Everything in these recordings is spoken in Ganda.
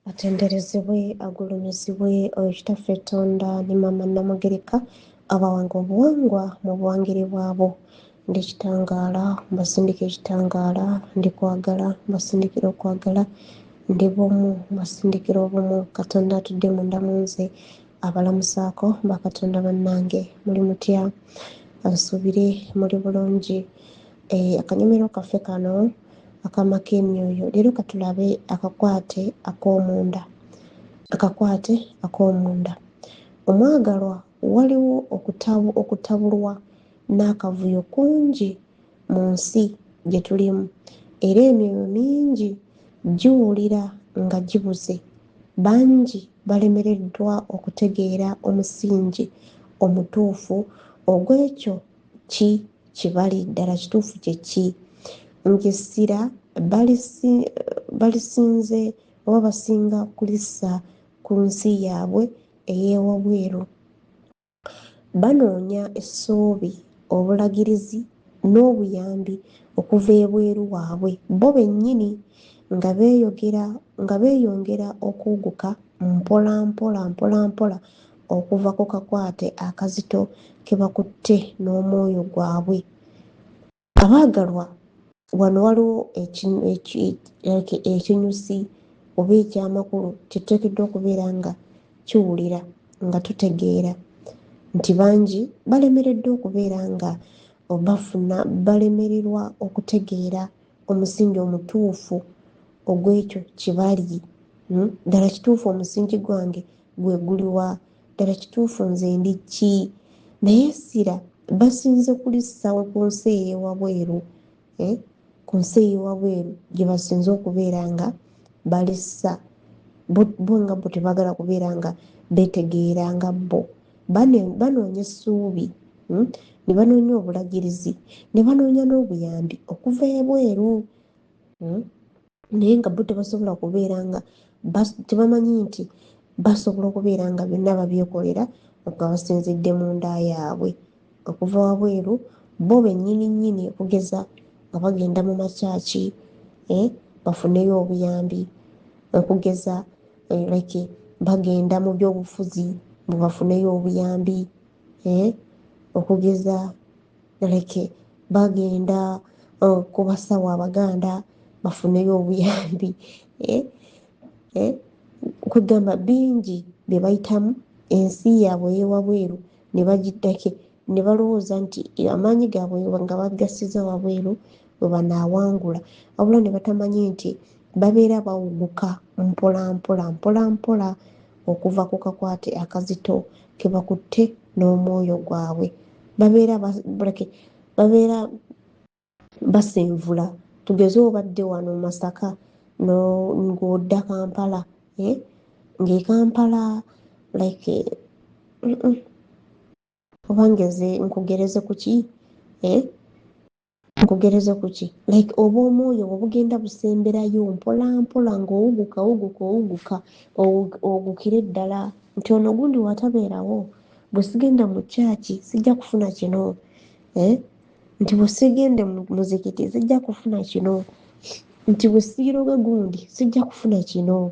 Atenderezebwe agulumizibwe oyo kitaffe Tonda ne Maama Namugereka abawanga obuwangwa mu buwangiri bwabo. Ndi kitangaala mbasindika ekitangaala, ndi kwagala mbasindikira okwagala, ndi bumu mbasindikira obumu. Katonda atudde munda mu nze abalamusaako bakatonda bannange. Muli mutya? Asuubire muli bulungi. Akanyomero kaffe kano akamaka emyoyo leero katulabe akakwate ak'omunda. Omwagalwa, waliwo okutabulwa n'akavuyo kungi mu nsi gye tulimu era emyoyo mingi giwulira nga gibuze. Bangi balemereddwa okutegeera omusingi omutuufu ogw'ekyo kibali ddala kituufu kye ki. Ng'essira balisinze oba basinga kulissa ku nsi yaabwe ey'ewabweru. Banoonya essuubi, obulagirizi n'obuyambi okuva ebweru waabwe bo bennyini nga beeyongera okuwuguka mpola okuva ku kakwate akazito ke bakutte n'omwoyo gwabwe. Abaagalwa, wano waliwo ekinyusi oba ekyamakulu kye tuteekeddwa okubeera nga kiwulira nga tutegeera nti bangi balemereddwa okubeera nga balemererwa okutegeera omusingi omutuufu ogw'ekyo kye bali. Ddala kituufu omusingi gwange gwe guliwa? Ddala kituufu nze ndi ki? Naye essira basinze kulissa ku nsi ey'ewabweru. Ku nsi ey'ewabweru gye basinze okubeera nga balissa bo nga bo tebaagala kubeera nga beetegeera nga bo. Banoonya essuubi, ne banoonya obulagirizi, ne banoonya n'obuyambi okuva ebweru. Naye nga bo tebasobola kubeera nga tebamanyi nti basobola okubeera nga byonna babyekolera nga basinzidde mu nda yaabwe. Okuva wabweru bo bennyini okugeza nga bagenda mu makyaki bafuneyo obuyambi, okugeza bagenda mu byobufuzi bafuneyo obuyambi, okugeza bagenda ku basawo Abaganda bafuneyo obuyambi. Kwegamba bingi bye bayitamu ensi yaabwe ey'ewabweru ne bagiddako ne balowooza nti amaanyi gaabwe nga bagasiza wabweru bwe banaawangula, wabula ne batamanyi nti babeera bawuguka mpola okuva ku kakwate akazito ke bakutte n'omwoyo gwabwe. Babeera basenvula. Tugeze obadde wano mu Masaka ng'odda Kampala, ng'e Kampala oba nkugereze ku ki? Nkugereze ku ki? Oba omwoyo obugenda busemberayo mpola ng'owuguka owugukire ddala nti ono gundi watabeerawo. Bwe sigenda mu kyaki sijja kufuna kino, nti bwe sigende mu muzikiti sijja kufuna kino, nti bwe siiroge gundi sijja kufuna kino.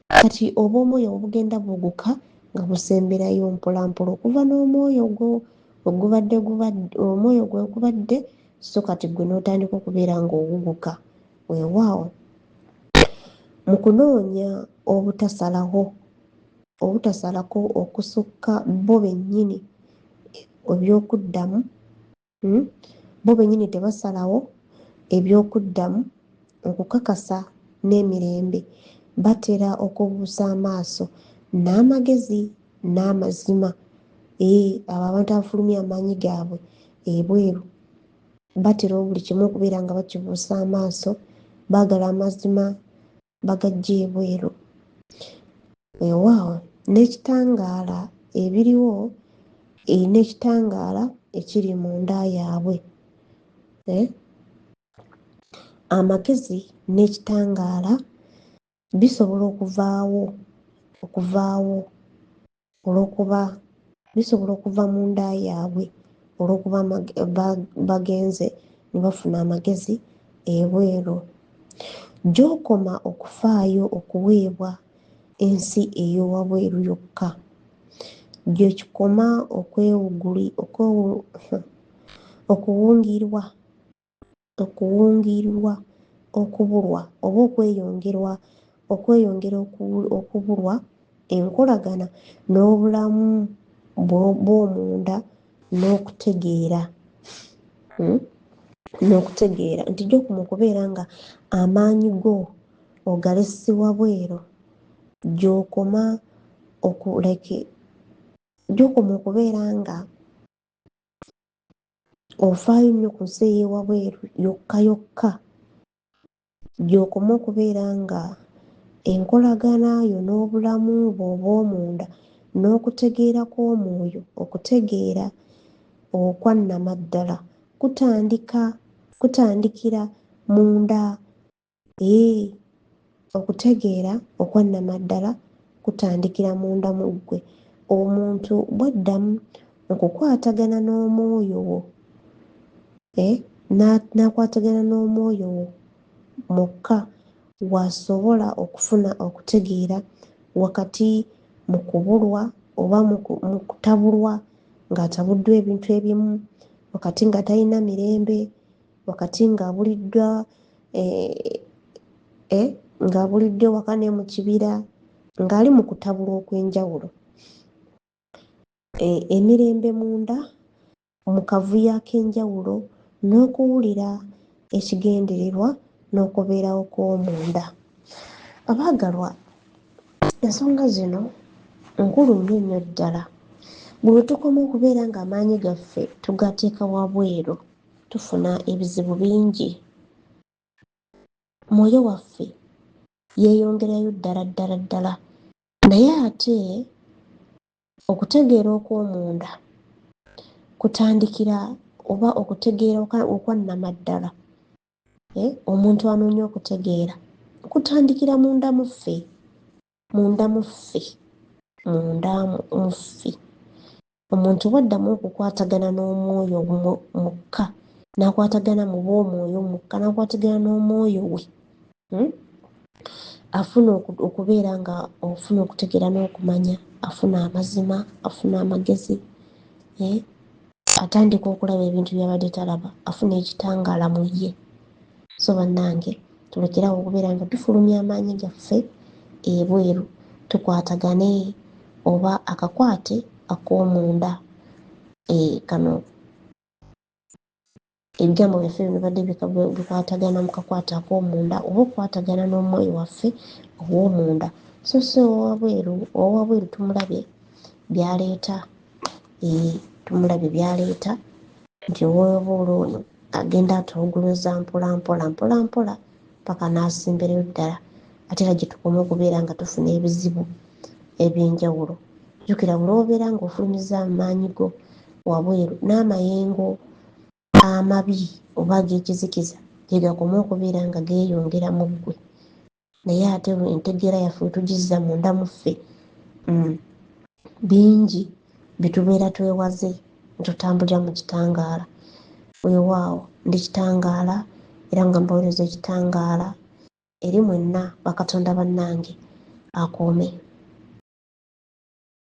Kati oba omwoyo obugenda buguka nga busemberayo mpola okuva n'omwoyo gwo omwoyo gwe gubadde, so kati gwe n'otandika okubeera ng'owuguka. Weewaawo mu kunoonya obutasalako okusukka bo bennyini ebyokuddamu, bo bennyini tebasalawo ebyokuddamu okukakasa n'emirembe, batera okubuusa amaaso n'amagezi n'amazima. Abo abantu abafulumya amaanyi gaabwe ebweru batera buli kimu okubeera nga bakibuusa amaaso, baagala amazima bagajja ebweru. Weewaawo n'ekitangaala ebiriwo, n'ekitangaala ekiri mu nda yaabwe. Amagezi n'ekitangaala bisobola okuvaawo olw'okuba bisobola okuva mu nda yaabwe olw'okuba bagenze ne bafuna amagezi ebweru. Gy'okoma okufaayo okuweebwa ensi ey'owabweru yokka gye kikoma okuwungirwa, okubulwa oba okweyongera okubulwa enkolagana n'obulamu bw'omunda n'okutegeera nti gy'okoma okubeera nga amaanyi go ogalesi wabweru, gy'okoma okubeera nga ofaayo nnyo ku nsi ey'ewabweru yokka, gy'okoma okubeera nga enkolagana yo n'obulamu bwo obw'omunda n'okutegeera kw'omwoyo, okutegeera okwannamaddala kutandikira munda. Okutegeera okwannamaddala kutandikira munda mu ggwe. Omuntu bw'addamu okukwatagana n'omwoyo wo, n'akwatagana n'omwoyo wo mwokka wasobola okufuna okutegeera wakati mu kubulwa oba mu kutabulwa ng'atabuddwa ebintu ebimu, wakati nga talina mirembe, wakati ng'abuliddwa waka ne mu kibira ng'ali mu kutabulwa okw'enjawulo. Emirembe munda mu kavuyo ak'enjawulo n'okuwulira ekigendererwa n'okubeerawo kw'omunda. Abaagalwa, ensonga zino nkulu nnyo ddala. Bwe tukoma okubeera ng'amaanyi gaffe tugateeka wabweru tufuna ebizibu bingi. Mwoyo waffe yeeyongerayo ddala, naye ate okutegeera okw'omunda kutandikira oba okutegeera okwannamaddala, omuntu anoonya okutegeera kutandikira munda mu ffe. Omuntu bw'addamu okukwatagana n'omwoyo mukka, n'akwatagana mu bw'omwoyo mukka, n'akwatagana n'omwoyo we, afuna okubeera nga ofuna okutegeera n'okumanya, afuna amazima, afuna amagezi, atandika okulaba ebintu by'abadde talaba, afuna ekitangaala mu ye. So bannange, tulekerawo okubeera nga tufulumya amaanyi gaffe ebweru, tukwatagane oba akakwate ak'omunda. Kano ebigambo byaffe bibadde bikwatagana mu kakwate ak'omunda oba okukwatagana n'omwoyo waffe ow'omunda. So owabweru tumulabye byaleeta nti ow'obweru ono agenda atuwuguluza mpola paka n'asimbirayo ddala. Ate era gye tukoma okubeera nga tufuna ebizibu eby'enjawulo. Jjukira buli obeera ng'ofulumiza amaanyi go wabweru, n'amayengo amabi oba ag'ekizikiza gye gakoma okubeera nga geeyongera mu ggwe. Naye ate entegeera yaffe tugizza munda mu ffe, bingi bitubeera twewaze tutambulira mu kitangaala. Weewaawo ndi kitangaala era nga mbaweereza ekitangaala eri mwenna bakatonda bannange, akoome